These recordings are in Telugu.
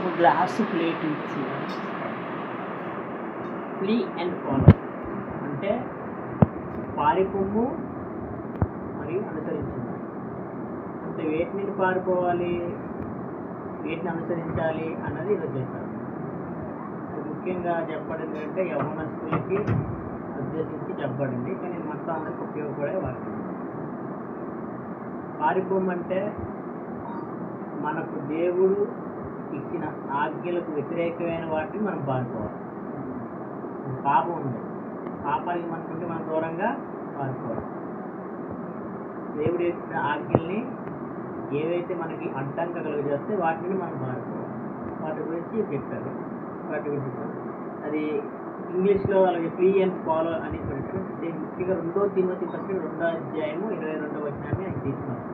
ఒక గ్లాసు ప్లేట్ ఇచ్చి ఫ్లీ అండ్ ఫాలో అంటే పారిపోము మరియు అనుసరించింది. అంటే వేటి నుండి పారిపోవాలి, వేటిని అనుసరించాలి అన్నది ఈరోజు చెప్పారు. అది ముఖ్యంగా చెప్పబడింది అంటే యవ్వనస్తులకి ఉద్దేశించి చెప్పబడింది, కానీ మొత్తం అందరికి ఉపయోగపడే వాక్యం. పారిపోమంటే మనకు దేవుడు ఇచ్చిన ఆజ్ఞలకు వ్యతిరేకమైన వాటిని మనం పారిపోవాలి. పాపం ఉంది, పాపానికి మనకుంటే మనం దూరంగా పారిపోవాలి. దేవుడు ఇచ్చిన ఆజ్ఞల్ని ఏవైతే మనకి అడ్డంగా కలుగజేస్తే వాటిని మనం పారిపోవాలి. వాటి గురించి చెప్పారు. వాటి గురించి అది ఇంగ్లీష్లో అలాగే ఫ్రీ అండ్ ఫాలో అని పెట్టారు. ముఖ్యంగా 2 తిమోతి పత్రిక 2వ అధ్యాయము 22వ వచనాన్ని ఆయన తీసుకున్నారు.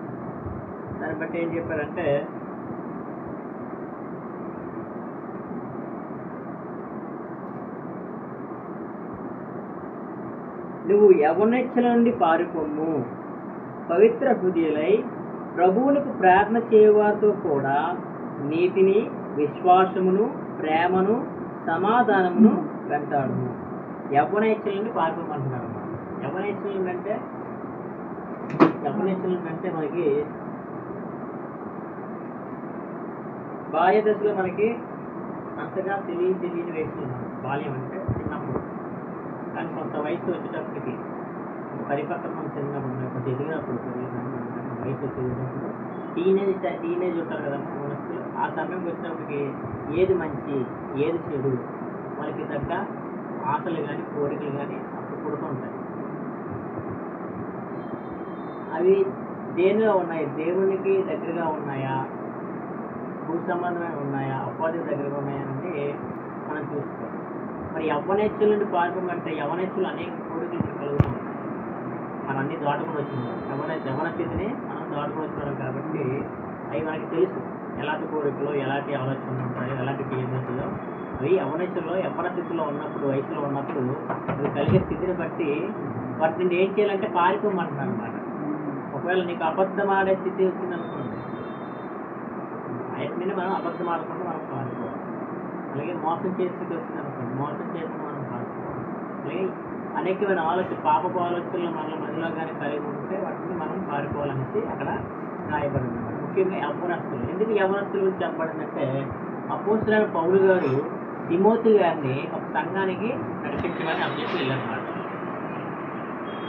దాన్ని బట్టి ఏం చెప్పారంటే, నువ్వు యవ్వనేచ్ఛల నుండి పారిపోము, పవిత్ర హృదయులై ప్రభువులకు ప్రార్థన చేయవారితో కూడా నీతిని, విశ్వాసమును, ప్రేమను, సమాధానమును వెంటాడుము. యవ్వనేచ్ఛల నుండి పారిపోమంటున్నారు. యవ్వనేచ్ఛలు అంటే మనకి బాల్య దశలో మనకి అంతగా తెలియని వయసులో బాల్యం అంటే చిన్నప్పుడు. కానీ కొంత వయసు వచ్చేటప్పటికి పరిపక్వత మనం చిన్నప్పుడు కొంచెం ఎదిగినప్పుడు వయసు ఎదిగినప్పుడు టీనేజ్ ఉంటారు కదా మనసులో. ఆ సమయంకి వచ్చినప్పటికి ఏది మంచి ఏది చెడు వాళ్ళకి తగ్గ ఆశలు కానీ కోరికలు కానీ అప్పుడు పుడుతుంటాయి. అవి దేనిలో ఉన్నాయి, దేవునికి దగ్గరగా ఉన్నాయా, భూ సంబంధమైన ఉన్నాయా, అపవాదికి దగ్గరగా ఉన్నాయా అంటే మనం చూసుకోవాలి. మరి యవ్వనేచ్ఛల నుండి పారిపోమంటే యవ్వనేచ్ఛలు అనేక కోరికలు కలుగుతూ ఉంటాయి. మనం అన్ని దాటుకుని వచ్చినాం, యవ్వన స్థితిని మనం దాటుకుని వచ్చినాం కాబట్టి అవి మనకి తెలుసు ఎలాంటి కోరికలు, ఎలాంటి ఆలోచనలు ఉంటాయో, ఎలాంటి బిహేవియర్లో. అవి యవ్వన స్థితిలో ఉన్నప్పుడు, వయసులో ఉన్నప్పుడు అవి కలిగే స్థితిని బట్టి వాటి నుండి ఏం చేయాలంటే పారిపోమంటున్నాను అనమాట. ఒకవేళ నీకు అబద్ధం ఆడే స్థితి వచ్చిందనుకోండి, వాటి నుండి మనం అబద్ధం ఆడకుండా మనం పారిపోవాలి. అలాగే మోసం చేసే స్థితి వచ్చిందనుకోండి, మోసం చేసిన మనం పారిపోవాలి. అలాగే అనేకమైన పాపపు ఆలోచనలు మన మధ్యలో కానీ కలిగి ఉంటే వాటిని మనం పారిపోవాలనేసి అక్కడ రాయబడింది. ముఖ్యంగా యవ్వనస్తులు. ఎందుకు యవ్వనస్తుల గురించి చెప్పబడిందంటే, అపోస్తలుడైన పౌలు గారు తిమోతి గారిని ఒక సంఘానికి నడిపించమని అప్పచెప్పి వెళ్ళారన్నమాట.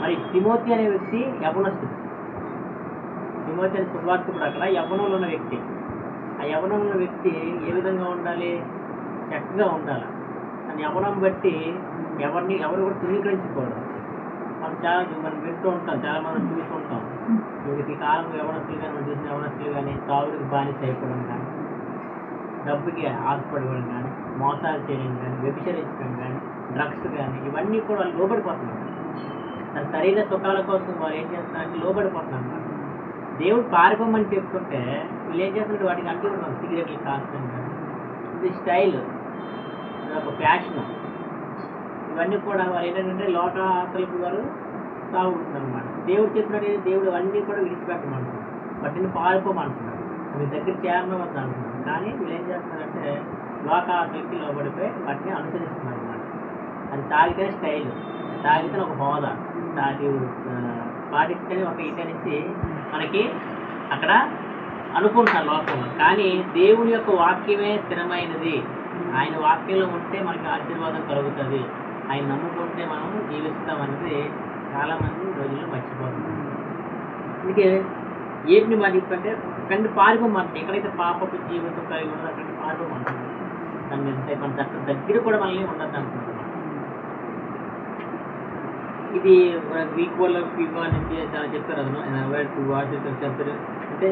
మరి తిమోతి అనే వ్యక్తి యవ్వనస్తుడు. తిమోతి అనే సువార్తికుడు అక్కడ యవ్వనంలో ఉన్న వ్యక్తి. ఆ యవ్వనంలో ఉన్న వ్యక్తి ఏ విధంగా ఉండాలి, చక్కగా ఉండాలి. అని యవ్వనం బట్టి ఎవరు కూడా తృణీకరించకూడదు. మనం వింటూ ఉంటాం, చాలా మంది చూస్తూ ఉంటాం. ఈ కాలంలో యవ్వనస్తులు కానీ, మనం చూసిన యవ్వనస్తులు కానీ తాగుడికి బానిస అయిపోవడం కానీ, డబ్బుకి ఆశపడడం కానీ, మోసాలు చేయడం కానీ, వ్యభిచరించడం కానీ, డ్రగ్స్ కానీ, ఇవన్నీ కూడా వాళ్ళు లోబడిపోతున్నారు. తన శరీర సుఖాల కోసం వాళ్ళు ఏం చేస్తున్నారంటే లోబడిపోతున్నారు అన్నమాట. దేవుడు పారిపోమని చెప్తుంటే వీళ్ళు ఏం చేస్తున్నారు, వాటికి అంటున్నారు. సిగరెట్లు కాల్చడం, ఇది స్టైల్, ఒక ఫ్యాషన్, ఇవన్నీ కూడా వాళ్ళు ఏంటంటే లోట ఆశలకు వారు తాగుతున్నారు అనమాట. దేవుడు చెప్పినట్టు దేవుడు అన్నీ కూడా విడిచిపెట్టమంటున్నారు, వాటిని పారిపోమంటున్నారు, మీ దగ్గర చేరవద్దు అంటున్నారు. కానీ వీళ్ళు ఏం చేస్తున్నారంటే లోక ఆశలకి లోబడిపోయి వాటిని అనుసరిస్తున్నారు అన్నమాట. అది తాగితే స్టైల్, తాగితే ఒక హోదా, పాటిస్తే ఒక ఇటనేసి మనకి అక్కడ అనుకుంటున్నారు లోకంలో. కానీ దేవుని యొక్క వాక్యమే స్థిరమైనది. ఆయన వాక్యంలో ఉంటే మనకి ఆశీర్వాదం కలుగుతుంది. ఆయన నమ్ముకుంటే మనం జీవిస్తామనేది చాలామంది రోజుల్లో మర్చిపోతున్నారు. అందుకే ఏటిని మర్చిపోతే అక్కడి పారిపోమంటే, ఎక్కడైతే పాపపు జీవితం కలిగి ఉన్నదో అక్కడికి పారిపోమంటారు. దాన్ని మన దగ్గర కూడా మనల్ని ఉండద్దు అనుకుంటున్నాం. ఇది ఈక్వల్ పీపుల్ అనేది చాలా చెప్పారు. అతను చెప్పారు అంటే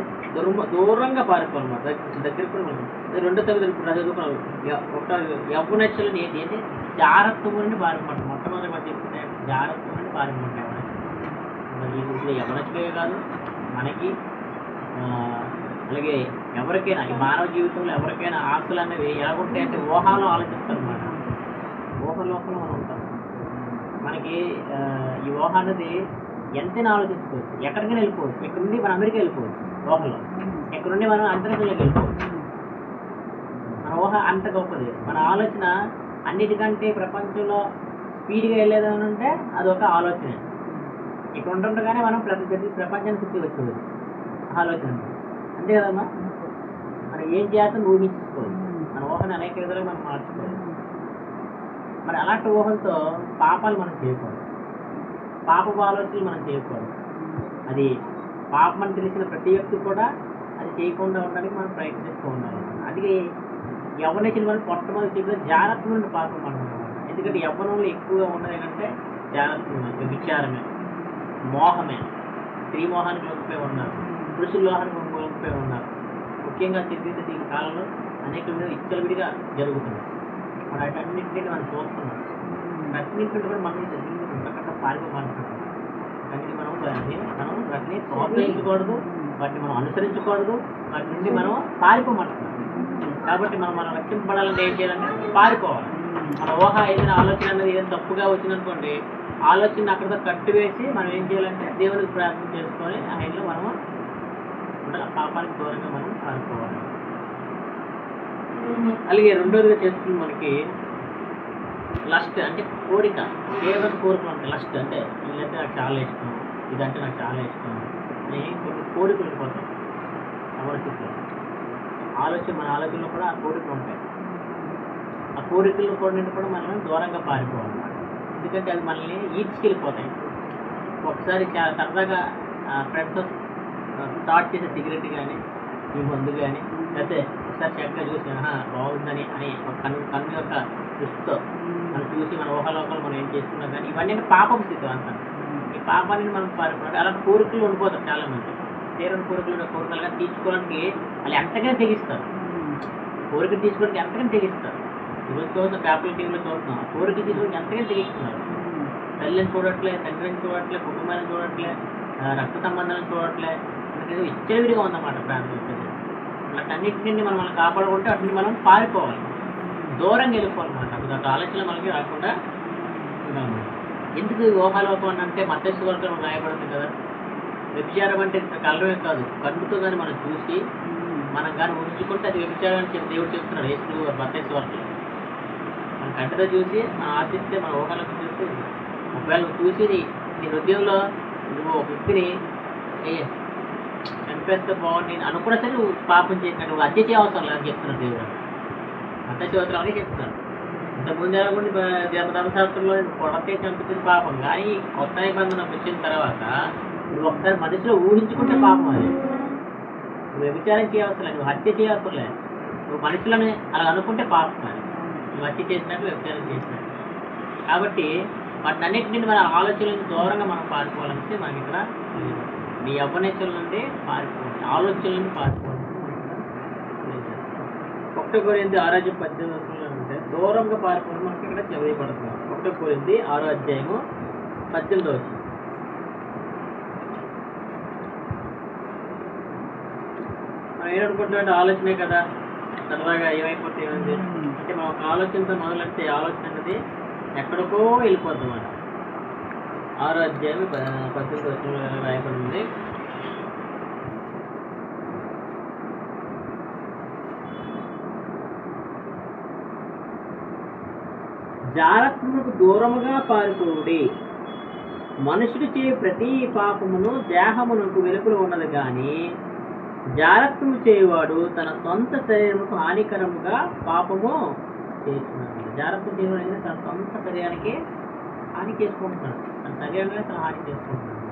దూరంగా పారిపోవాలన్నమాట, దగ్గర కూడా మనం 2వ తరగతి ఇప్పుడు చదువుకున్నాం. ఒక యవ్వనచ్చలని ఏంటి జాగ్రత్త నుండి పారిపోమంటాం. మొట్టమొదటి మనం చెప్తే జాగ్రత్త నుండి పారిపోమంటాం. మరి ఇప్పుడు యవ్వనచ్చలే కాదు, మనకి అలాగే ఎవరికైనా ఈ మానవ జీవితంలో ఎవరికైనా ఆస్తులు అనేవి ఎలా ఉంటాయంటే ఊహలో ఆలోచిస్తారు అన్నమాట. ఊహలోపల మనం ఉంటాం. మనకి ఈ ఊహ అనేది ఎంతైనా ఆలోచించుకోవచ్చు, ఎక్కడికైనా వెళ్ళిపోవచ్చు. ఇక్కడ నుండి మనం అమెరికా వెళ్ళిపోవచ్చు ఊహలో, ఇక్కడ నుండి మనం అంతరిక్షంలోకి వెళ్ళిపోవచ్చు. మనం ఊహ అంత గొప్పది. మన ఆలోచన అన్నిటికంటే ప్రపంచంలో స్పీడ్గా వెళ్ళేది అని అంటే అదొక ఆలోచనే. ఇక్కడ ఉంటుండగానే మనం ప్రపంచాన్ని చుట్టి వచ్చేది ఆలోచన అంతే కదమ్మా. మనం ఏం చేస్తాం ఊహించుకోవాలి, మన ఊహను అనేక విధాలుగా మనం మార్చుకోవాలి. మరి అలాంటి ఊహలతో పాపాలు మనం చేయకూడదు, పాపపు ఆలోచనలు మనం చేయకూడదు. అది పాపం అని తెలిసిన ప్రతి వ్యక్తి కూడా అది చేయకుండా ఉండడానికి మనం ప్రయత్నిస్తూ ఉండాలి. అందుకే యవ్వనేసిన మనం మొట్టమొదటి చెప్పిన జాగ్రత్త నుండి పాపం అంటున్నాం. ఎందుకంటే యవ్వనంలో ఎక్కువగా ఉన్నది ఏంటంటే జాగ్రత్త, విచారమే, మోహమే. స్త్రీ మోహానికి లొంగిపోయి ఉన్నారు, పురుషుల లోహానికి లొంగిపోయి ఉన్నారు. ముఖ్యంగా తెలియదు ఈ కాలంలో అనేక విచ్చలవిడిగా జరుగుతుంది. మన అన్నింటినీ మనం చూస్తున్నాం. అన్నింటి కూడా మనం ఇంతకంటే పారిపోమంటున్నాం. వాటిని మనం వాటిని ప్రోత్సహించకూడదు, వాటిని మనం అనుసరించకూడదు, వాటి నుండి మనం పారిపోమంటున్నాం. కాబట్టి మనం రక్షింపబడాలంటే ఏం చేయాలంటే పారిపోవాలి. మన ఊహ ఏదైనా ఆలోచన అనేది ఏదైనా తప్పుగా వచ్చిందనుకోండి, ఆలోచన అక్కడితో కట్టివేసి మనం ఏం చేయాలంటే దేవునికి ప్రార్థన చేసుకొని ఆయనలో మనము పాపానికి దూరంగా మనం పారిపోవాలి. అలాగే రెండోదిగా చేస్తుంది మనకి లస్ట్, అంటే కోరిక. కేవలం కోరికలు ఉంటాయి. లస్ట్ అంటే ఇదంటే నాకు చాలా ఇష్టం, ఇదంటే నాకు చాలా ఇష్టం అని కొన్ని కోరికలు ఉండిపోతాయి అమరచిత్తులు. మన ఆలోచనలో కూడా ఆ కోరికలు ఉంటాయి. ఆ కోరికలను కూడా మనం దూరంగా పారిపోవాలన్నమాట. ఎందుకంటే అవి మనల్ని ఈడ్చుకెళ్ళిపోతాయి. ఒకసారి చాలా సరదాగా ఫ్రెండ్స్తో స్టార్ట్ చేసే సిగరెట్ కానీ, ఈ మందు కానీ, లేకపోతే ఒకసారి చెక్క చూసి బాగుందని అని ఒక కన్ను యొక్క దృష్టితో మనం చూసి మన ఊహలోకలు మనం ఏం చేసుకున్నాం కానీ ఇవన్నీ పాపం స్థితి అంతా. ఈ పాపాన్ని మనం పారిపోవాలి. అలాంటి కోరికలు ఉండిపోతారు చాలామంది. తీరని కోరికలుగా తీర్చుకోవడానికి వాళ్ళు ఎంతగానే తెగిస్తారు. కోరిక తీసుకోవడానికి ఎంతగానే తెగిస్తారు. ఈరోజు చూస్తున్నాం, పేపర్ టీవీలో చూస్తున్నాం, కోరిక తీసుకోవడానికి ఎంతగానే తెగిస్తున్నారు. తల్లిని చూడట్లే, తండ్రిని చూడట్లే, కుటుంబాన్ని చూడట్లే, రక్త సంబంధాలను చూడట్లే. మనకి విచ్చలవిడిగా ఉందన్నమాట ప్రాంతం. అన్నింటినీ మనం కాపాడుకుంటే అటు మనం పారిపోవాలి, దూరంగా వెళ్ళిపోవాలన్నమాట. అప్పుడు ఆలోచన మనకి రాకుండా ఉండాలన్నమాట. ఎందుకు ఊహాలోకం అని అంటే మత్తయి సువార్తలో రాయబడుతుంది కదా. వ్యభిచారం అంటే కలరమే కాదు, కన్నుతో కానీ మనం చూసి మనం కానీ ఊహించుకుంటే అది వ్యభిచారం అని చెప్పి దేవుడు చెప్తున్నాడు యేసు మత్తయి సువార్తలో. మన కంటితో చూసి మనం ఆశిస్తే, మన ఊహలోకి చూస్తే, ఒకవేళ నువ్వు చూసి నీ హృదయంలో నువ్వు ఒక వ్యక్తిని చంపేస్తే బాగుంది అనుకున్నా సరే నువ్వు పాపం చేసినట్టు, నువ్వు హత్య చేయవసరం లేదని చెప్తున్నాడు దేవుడు. మత్తయి సువార్తలో అని చెప్తున్నాడు. ఇంతకుముందు ఎలాగుండి ధర్మశాస్త్రంలో కొడతే చంపుతుంది పాపం, కానీ కొత్త నిబంధన వచ్చిన తర్వాత నువ్వు ఒకసారి మనసులో ఊహించుకుంటే పాపం. అది నువ్వు వ్యభిచారం చేయవసరం లేదు, నువ్వు హత్య చేయవసరం లేదు, నువ్వు మనసులోనే అలా అనుకుంటే పాపం. అది నువ్వు హత్య చేసినట్టు, వ్యభిచారం చేసినట్టు. కాబట్టి వాటిని అన్నింటినీ మన ఆలోచన నుంచి దూరంగా మనం పారిపోవాలంటే మనకి ఇక్కడ నీ యవ్వనేచ్ఛల నుండి పారిపోవాలి, ఆలోచనల నుండి పారిపోవాలి. 1 కొరింథీ 6:18 అంటే దూరంగా పారిపోవడం మనకి ఇక్కడ తెలియబడుతుంది. 1 కొరింథీ 6:18 మనం ఏమనుకుంటున్నామంటే ఆలోచనే కదా, సరదాగా ఏమైపోతే ఏమైంది అంటే మనం ఒక ఆలోచనతో మొదలంటే ఆలోచన అనేది ఎక్కడికో వెళ్ళిపోద్ది అన్నమాట. 6:18 రాయబడింది. జాగ్రత్తకు దూరముగా పారిపోవుడి. మనుషుడు చేయ ప్రతి పాపమును దేహమునకు వెలుపల ఉన్నది కానీ జాగ్రత్తము చేయవాడు తన సొంత శరీరముకు హానికరముగా పాపము చేస్తున్నాడు. జాగ్రత్త చేయడం అనేది తన సొంత శరీరానికి హాని చేసుకుంటున్నాడు, తన శరీరాన్ని తన హాని చేసుకుంటున్నాడు.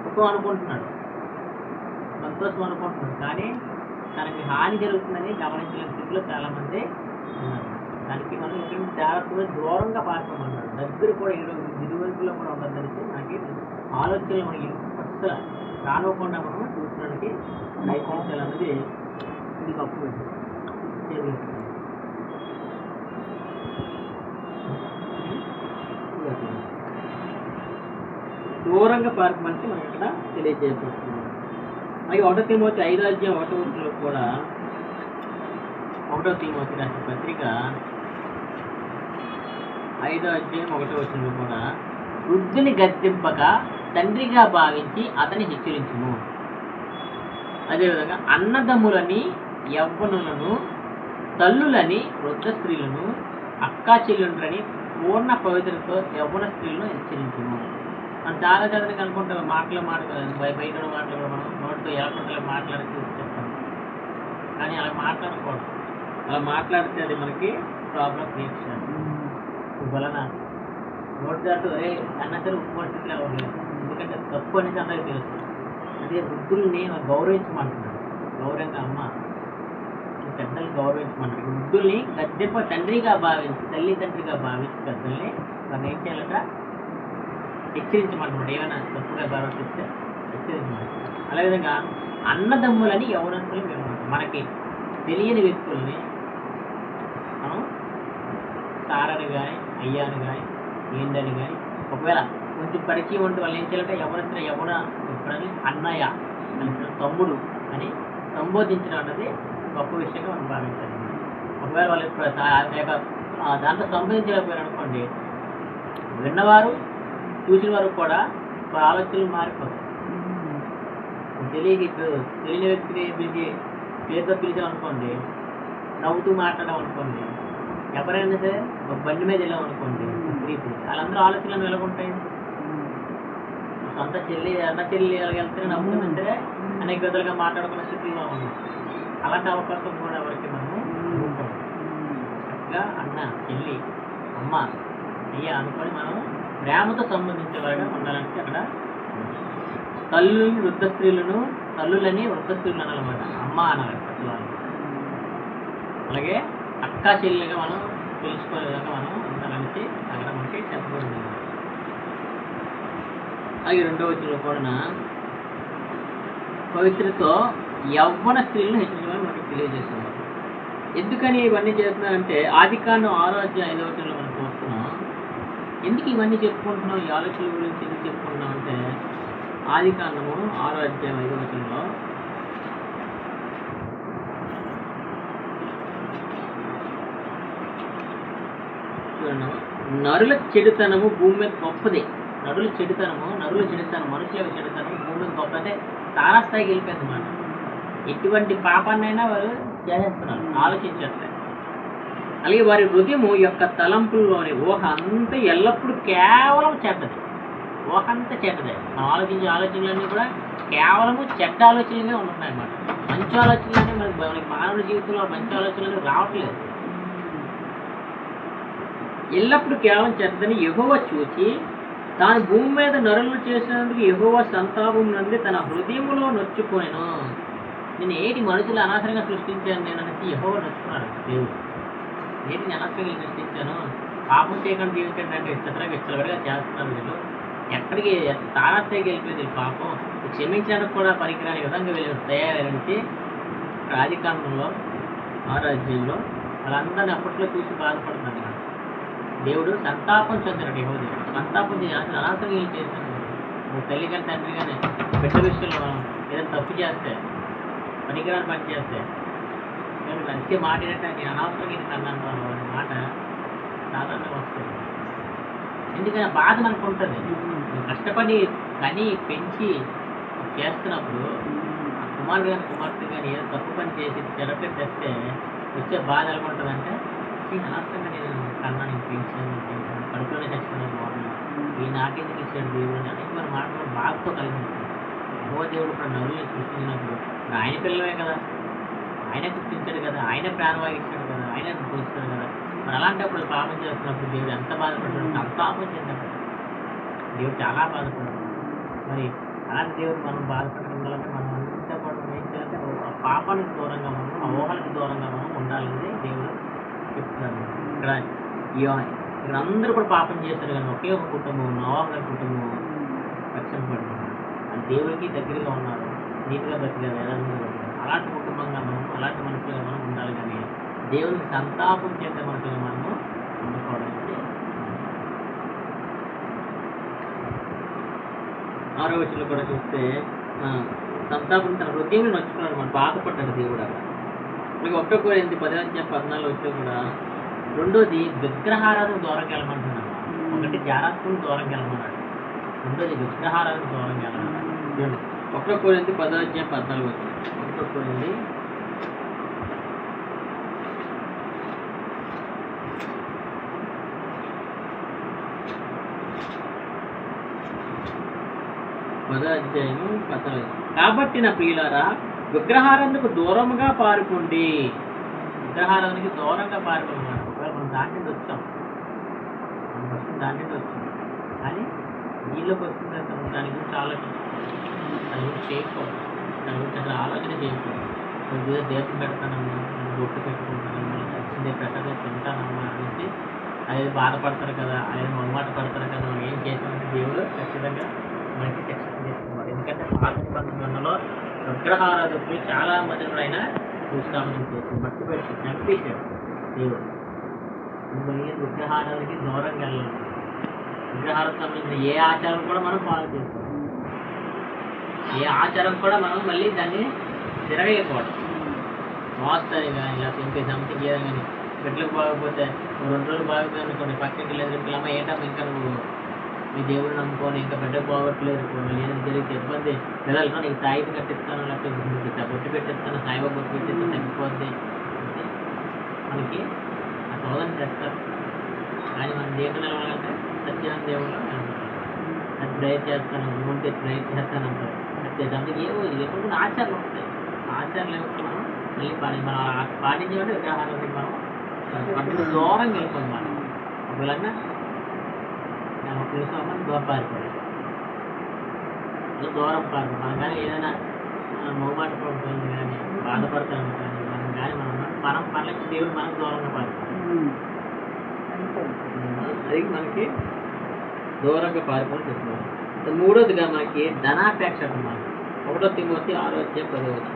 సుఖం అనుకుంటున్నాడు, సంతోషం అనుకుంటున్నాడు, కానీ తనకి హాని జరుగుతుందని గమనించలేని స్థితిలో చాలామంది ఉన్నారు. దానికి మనం ఎక్కడి జాగ్రత్తగా దూరంగా పారిపోమన్నాడు. దగ్గర కూడా ఇరువైపులో కూడా ఉండద్దని మనకి ఆలోచనలు మనకి అసలు రానివ్వకుండా మనం చూసుకోవడానికి ప్రయత్నించాలన్నది ఇది గొప్ప దూరంగా పారిపోమంటే మనకి ఇక్కడ తెలియజేస్తున్నాం. మరి 1 తిమోతి 5:1 కూడా 1 తిమోతి రాసిన పత్రిక 5:1 కూడా వృద్ధుని గద్దింపక తండ్రిగా భావించి అతని హెచ్చరించుము. అదేవిధంగా అన్నదమ్ములని యవ్వనులను తల్లులని వృద్ధ స్త్రీలను, అక్కా చెల్లెండ్రని పూర్ణ పవిత్రతో యవ్వన స్త్రీలను హెచ్చరించును. మనం చాలా చదవడానికి అనుకుంటాం, మాటలు బయట మాటలు కూడా మనం నోటితో ఎలా పడితే మాట్లాడి చెప్తాం. కానీ అలా మాట్లాడకూడదు. అలా మాట్లాడితే అది మనకి ప్రాబ్లం క్రియేట్ చేయాలి. వలన నోటి దాటు అన్న సరే ఉప్పు పరిస్థితులు అవ్వలేదు. ఎందుకంటే తప్పు అనేది అందరికీ తెలుసు. అదే వృద్ధుల్ని గౌరవించమంటున్నాడు. గౌరవంగా అమ్మ పెద్దల్ని గౌరవించమంటాడు. వృద్ధుల్ని గద్దెప తండ్రిగా భావించి, తల్లి తండ్రిగా భావించి పెద్దల్ని మనం ఏం చేయాలట హెచ్చరించమంటున్నాడు. ఏమైనా తప్పుగా ప్రవర్తిస్తే హెచ్చరించమంటాడు. అదేవిధంగా అన్నదమ్ములని యవనస్తులు మేము మనకి తెలియని వ్యక్తుల్ని మనం సారని కానీ అయ్యాని కానీ ఏంటని కానీ ఒకవేళ కొంచెం పరిచయం ఉంటే వాళ్ళు ఏం చేయాలంటే యవన ఎప్పుడని అన్నయ్య అని తమ్ముడు అని సంబోధించడం అన్నది గొప్ప విషయంగా మనం భావించాలి. ఒకవేళ వాళ్ళు ఇప్పుడు దాంట్లో సంబోధించలేకపోయారు అనుకోండి, విన్నవారు చూసిన వారు కూడా ఆలోచనలు మారిపోతాయి. తెలియని వ్యక్తిని పిలిచి పేరుతో పిలిచాం అనుకోండి, నవ్వుతూ మాట్లాడాం అనుకోండి, ఎవరైనా సరే ఒక బండి మీద వెళ్ళాం అనుకోండి, వాళ్ళందరూ ఆలోచనలు ఎలాగుంటాయి? సొంత అన్న చెల్లి వెళ్తే నవ్వుతున్నా సరే అనేక విధాలుగా మాట్లాడుకున్న స్థితిలో ఉన్నాం. అలాంటి అవకాశం కూడా ఎవరికి మనము చక్కగా అన్న చెల్లి అమ్మ అయ్యా అనుకొని మనం ప్రేమతో సంబంధించే వారిగా ఉండాలంటే అక్కడ తల్లులని వృద్ధ స్త్రీలను అనాలన్నమాట, అమ్మ అనాలి పెద్దవాళ్ళు. అలాగే అక్కా చెల్లిగా మనం తెలుసుకునే విధంగా మనం ఉండాలని అక్కడ మనకి చెప్పబడింది. అలాగే 2వ వచనంలో కూడా పవిత్రతో యవ్వన స్త్రీలను హెచ్చరించమని మనకి తెలియజేస్తున్నారు. ఎందుకని ఇవన్నీ చేస్తున్నారంటే ఆదికాండం 6వ అధ్యాయం 5వ వచనంలో మనం చూస్తున్నాం. ఎందుకు ఇవన్నీ చెప్పుకుంటున్నాం, ఈ ఆలోచనల గురించి ఎందుకు చెప్పుకుంటున్నాం అంటే ఆదికాండము 6వ అధ్యాయం 5వ వచనంలో నరుల చెడుతనము భూమి మీద గొప్పది. నరుల చెడుతనము మనుషుల చెడుతనము భూమి మీద గొప్ప అంటే తారాస్థాయికి వెళ్ళిపోయింది అన్నమాట. ఎటువంటి పాపాన్నైనా వారు చేసేస్తున్నారు, ఆలోచించట్లేదు. అలాగే వారి హృదయము యొక్క తలంపుల్లోని ఊహ అంతా ఎల్లప్పుడూ కేవలం చెడ్డది. ఊహ అంతా చెడ్డదే. మనం ఆలోచించే ఆలోచనలన్నీ కూడా కేవలము చెడ్డ ఆలోచనలే ఉంటున్నాయన్నమాట. మంచి ఆలోచనలనే మనకి మానవ జీవితంలో మంచి ఆలోచనలు రావట్లేదు. ఎల్లప్పుడూ కేవలం చెడ్డదని యెహోవా చూచి తాను భూమి మీద నరులను చేసినందుకు యెహోవా సంతాపం నుండి తన హృదయములో నొచ్చుకొనెను. నేను ఏటి మనుషులు అనవసరంగా సృష్టించాను నేను అనేసి యెహోవా నొచ్చుకున్నాడు దేవుడు. ఏటిని అనవసరంగా సృష్టించాను, పాపం చేయకుండా జీవించండి అంటే విచ్చలవిడిగా చేస్తున్నారు వీళ్ళు. ఎక్కడికి తారాస్థాయికి వెళ్ళిపోయింది పాపం. క్షమించడానికి కూడా పనికిరాని విధంగా వీళ్ళు తయారైంచి ఆదికాండంలో 6వ అధ్యాయంలో వాళ్ళందరినీ అప్పట్లో చూసి బాధపడుతున్నారు. దేవుడు సంతాపం చెందినట్టు యెహోవా సంతాపం చేయాల్సిన అనవసరంగా ఏం చేశాను. నువ్వు తల్లి కానీ తండ్రి కానీ బిడ్డ విషయంలో మనం ఏదైనా తప్పు చేస్తే, పనికిరాని పని చేస్తే నేను మంచి మాట ఏంటంటే నేను అనవసరంగా నేను అన్నాను అనే మాట సాధారణంగా వస్తుంది. ఎందుకంటే బాధ మనకు ఉంటుంది. నువ్వు కష్టపడి కని పెంచి చేస్తున్నప్పుడు ఆ కుమారుడు కానీ కుమార్తె కానీ ఏదో తప్పు పని చేసి చెరపి తెస్తే వచ్చే బాధ ఎలా ఉంటుందంటే అనవసరంగా నేను కన్నా నేను పెంచాను, కడుపులోనే చచ్చిపోయిన బాగున్నాను, ఈ నాకెందుకు ఇచ్చాడు దేవుడు అని అనేక మన మాటలు బాధతో కలిగి ఉంటుంది. యెహోవా దేవుడు ఇప్పుడు నరులను సృష్టించినప్పుడు ఆయన పిల్లలే కదా, ఆయన గుర్తించాడు కదా, ఆయన ప్రాణవాయు ఇచ్చాడు కదా, ఆయన పోస్తాడు కదా. మరి అలాంటప్పుడు పాపం చేస్తున్నప్పుడు దేవుడు ఎంత బాధపడ్డాడు, సంతాపం చెందాడు. దేవుడు చాలా బాధపడ్డాడు. మరి అలాంటి దేవుడు మనం బాధపడడం వల్ల మనం అంతా కూడా ఏం చేయాలంటే ఆ పాపానికి దూరంగా మనం, ఆ ఊహలకు దూరంగా మనం ఉండాలని దేవుడు చెప్తున్నాడు. ఇక్కడ అందరూ కూడా పాపం చేస్తారు కానీ ఒకే ఒక కుటుంబం, నోవహు గారి కుటుంబం రక్షణ పడుతున్నారు. అది దేవుడికి దగ్గరగా ఉన్నారు, నీట్గా బతికారు, యథార్థంగా బతికారు. అలాంటి కుటుంబంగా మనం, అలాంటి మనుషులుగా మనం ఉండాలి. కానీ దేవునికి సంతాపం చెందే మనుషులుగా మనము ఉండకూడదు. 6వ వచనంలో కూడా చూస్తే సంతాపం తన హృదయం నచ్చుకున్నాడు, మనం బాధపడ్డాడు దేవుడు. అక్కడ మనకి 1 కొరింథీ 10:14 వచ్చే కూడా రెండోది విగ్రహారాధన దూరంగా వెళ్ళమంటున్నాడు. ఒకటి జారాత్మకు దూరంగా వెళ్ళమన్నాడు, రెండోది విగ్రహారాధన దూరంగా వెళ్ళమన్నాడు. 1 కొరింథీ 10:14 1 కొరింథీ 10వ అధ్యాయము 19. కాబట్టి నా ప్రియులారా, విగ్రహారాధనకు దూరముగా పారిపోండి. విగ్రహారాధనకి దూరంగా పారిపోమన్నారు. ఒకవేళ మనం దాని నుండి వచ్చాం, మనం ఫస్ట్ దాని నుండి వచ్చాం, కానీ నీళ్ళకి వస్తుంది దాని గురించి ఆలోచించాం, దాని గురించి చేయకూడదు, దాని గురించి అసలు ఆలోచన చేయకూడదు. కొద్దిగా దీపం పెడతానమ్మా, నేను బొట్టు పెట్టుకుంటానమ్మా, నచ్చిందే పెట్టగా తింటానమ్మా అనేసి అది బాధపడతారు కదా, అది మొహమాట పడతారు కదా, మనం ఏం చేసామంటే దేవుడు ఖచ్చితంగా మనకి శిక్షణ చేస్తున్నారు. ఎందుకంటే పాత నిబంధనలో విగ్రహారాధకులు చాలా మంది ఆయన భూస్థాపనం చేసి మట్టి పెట్టి చంపేశాడు దేవుడు. మిమ్మల్ని విగ్రహారాధనకి దూరంగా వెళ్ళాలి. విగ్రహాలకు సంబంధించిన ఏ ఆచారం కూడా మనం ఫాలో చేసుకోవాలి, ఏ ఆచారం కూడా మనం మళ్ళీ దాన్ని తిరగేయకూడదు. మోస్తాయి కానీ ఇలా పెంపే సంథింగ్ ఏదో కానీ బిడ్డలకు బాగపోతే 2 రోజులు బాగుతుంది అనుకోండి, పక్కకి లేదు పిల్లమ్మ ఏంటమ్మా ఇంకా నువ్వు మీ దేవుడు నమ్ముకొని ఇంకా బిడ్డకు బాగోట్లేదు, ఏదైనా జరిగితే ఇబ్బంది, పిల్లలతో నీకు తాయిది కట్టిస్తాను, లేకపోతే బొట్టు పెట్టిస్తాను, సాయిబాబా బొట్టు పెట్టిస్తాను, తగ్గిపోద్ది అంటే మనకి ఆ శోధన చేస్తారు. కానీ మన దేవుడు నిలవాలంటే సత్యాన్ని దేవుడు అది ప్రయత్ చేస్తాను, ఉంటే ప్రయత్ చేస్తాను అంటారు. సంథింగ్ ఏవో ఎప్పుడు ఆచారాలు వస్తాయి, ఆచారాలు ఏమిటి మనం మళ్ళీ మనం పాటించాలంటే విగ్రహాలని మనం పట్టుకు దూరం వెళ్ళిపోయింది. మనం ఒకవేళ దూరం పారిపోయి దూరం పారిపోయి మనం కానీ ఏదైనా మొహమాట పడుతుంది కానీ బాధపడతాము కానీ మనం కానీ మనం పనులకి దేవుడు మనకు దూరంగా పారిపోతాం. అది మనకి దూరంగా పారిపోయి చెప్తున్నాం. మూడోదిగా మనకి ధనాపేక్ష అన్నమాట. 1 తిమోతి 6వ అధ్యాయం 10వ వచనం.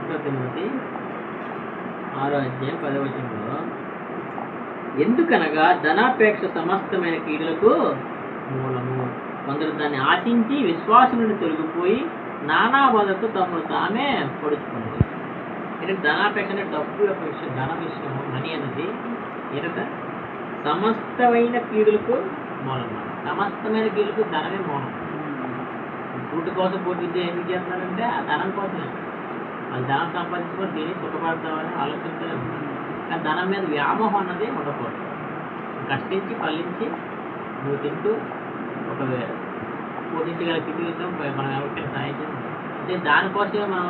1 తిమోతి 6వ అధ్యాయం 10వ వచనంలో, ఎందుకనగా ధనాపేక్ష సమస్తమైన కీడులకు మూలము. కొందరు దాన్ని ఆశించి విశ్వాసం నుండి తొలగిపోయి నానా బాధతో తమను తామే పొడుచుకున్నది. ఎందుకంటే ధనాపేక్ష అంటే డబ్బు యొక్క విషయం, ధన విషయం, మనీ అనేది ఏంటంటే సమస్తమైన కీడులకు మూలం. సమస్తమైన కీడులకు ధనమే మూలం. కూటి కోసం పోటీ ఎందుకు చేస్తున్నారంటే ఆ ధనం కోసమే. వాళ్ళు ధనం సంపాదించుకొని దీన్ని సుఖపడతామని ఆలోచించలే ఉంటారు. కానీ ధనం మీద వ్యామోహం అన్నది ఉండకూడదు. కష్టించి ఫలించి నువ్వు తింటూ ఒక పోషించగల స్థితిలో మనం ఎవరికైనా సాయం చేయాలి అంటే దానికోసమే మనం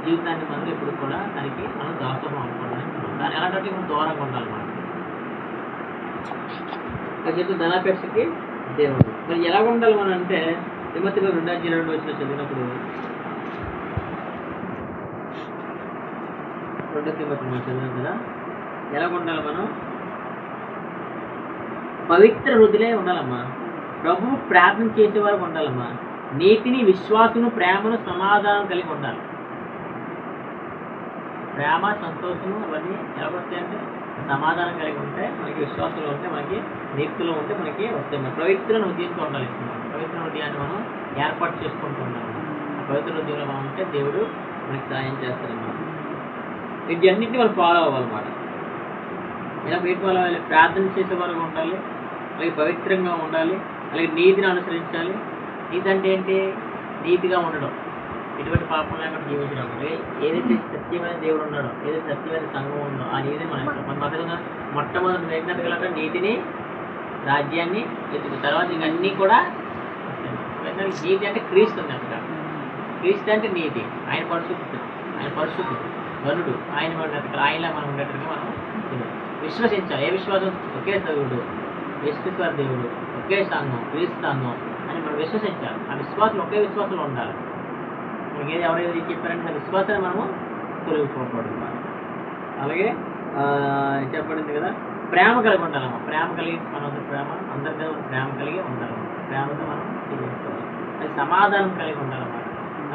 జీవితాన్ని మనం ఎప్పుడు కూడా దానికి మనం దాసోహం అనుకోవడానికి దాని ఎలాంటి మనం దూరంగా ఉండాలి. మనం చెప్పి ధనాపేక్షకి దేవుడు మరి ఎలా ఉండాలి మనం అంటే తిమోతిలో 2:2 వచ్చిన చదివినప్పుడు 2 తిమోతి మనం చదివాం కదా, ఎలా ఉండాలి మనం? పవిత్ర హృదయలే ఉండాలమ్మా, ప్రభువు ప్రార్థన చేసేవారు ఉండాలమ్మా, నీతిని విశ్వాసము ప్రేమను సమాధానం కలిగి ఉండాలి. ప్రేమ సంతోషము అవన్నీ ఎలా వస్తాయంటే సమాధానం కలిగి ఉంటే మనకి, విశ్వాసంలో ఉంటే మనకి, నీతిలో ఉంటే మనకి వస్తాయి. మన పవిత్ర హృదయంతో ఉండాలి. పవిత్ర హృదయాన్ని మనం ఏర్పాటు చేసుకుంటూ ఉండాలి. ఆ పవిత్ర హృదయంలో మనం ఉంటే దేవుడు మనకి సాయం చేస్తారన్నమాట. వీటన్నింటినీ మనం ఫాలో అవ్వాలన్నమాట. ఇలా వీటి వల్ల ప్రార్థన చేసే వరకు ఉండాలి, అలాగే పవిత్రంగా ఉండాలి, అలాగే నీతిని అనుసరించాలి. నీతి అంటే ఏంటి? నీతిగా ఉండడం, ఎటువంటి పాపం లేకుండా జీవించడం. ఏదైతే సత్యమైన దేవుడు ఉన్నాడో, ఏదైతే సత్యమైన సంఘం ఉందో ఆ నీతిని మన పక్కన మొట్టమొదటి వెంటనే నీతిని, రాజ్యాన్ని ఎత్తుకు తర్వాత ఇవన్నీ కూడా. నీతి అంటే క్రీస్తు ఉంది అక్కడ. క్రీస్తు అంటే నీతి, ఆయన పరిశుద్ధుడు, ఆయన పరిశుద్ధుడు వరుడు, ఆయన ఆయనలా మనం ఉండేట్టుగా మనం విశ్వసించాలి. ఏ విశ్వాసం? ఒకే దేవుడు, యేసుక్రీస్తు దేవుడు, ఒకే సంఘం, క్రీస్తు సంఘం అని మనం విశ్వసించాలి. ఆ విశ్వాసం ఒకే విశ్వాసంలో ఉండాలి. మనకి ఏది ఎవరైతే చెప్పారంటే ఆ విశ్వాసాన్ని మనము తొలగిపోకూడదు. అలాగే చెప్పబడింది కదా, ప్రేమ కలిగి ఉండాలమ్మా. ప్రేమ కలిగి మనం అందరితో ప్రేమ కలిగి ఉండాలన్నమాట. ప్రేమతో మనం జీవించుకోవాలి. అది సమాధానం కలిగి ఉండాలన్నమాట.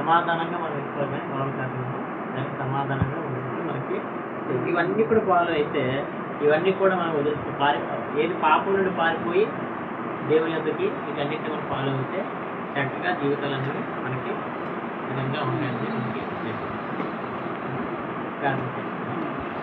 సమాధానంగా మనం ఎక్కువగా గొడవ కాకుండా దానికి సమాధానంగా ఉంటుంది. మనకి ఇవన్నీ కూడా ఫాలో అయితే, ఇవన్నీ కూడా మనం ఏది పాపం నుండి పారిపోయి దేవుని యొద్దకి వీటన్నిటిని మనం ఫాలో అయితే చక్కగా జీవితాలు అనేవి మనకి విధంగా ఉంటాయని మనకి ప్రార్థన.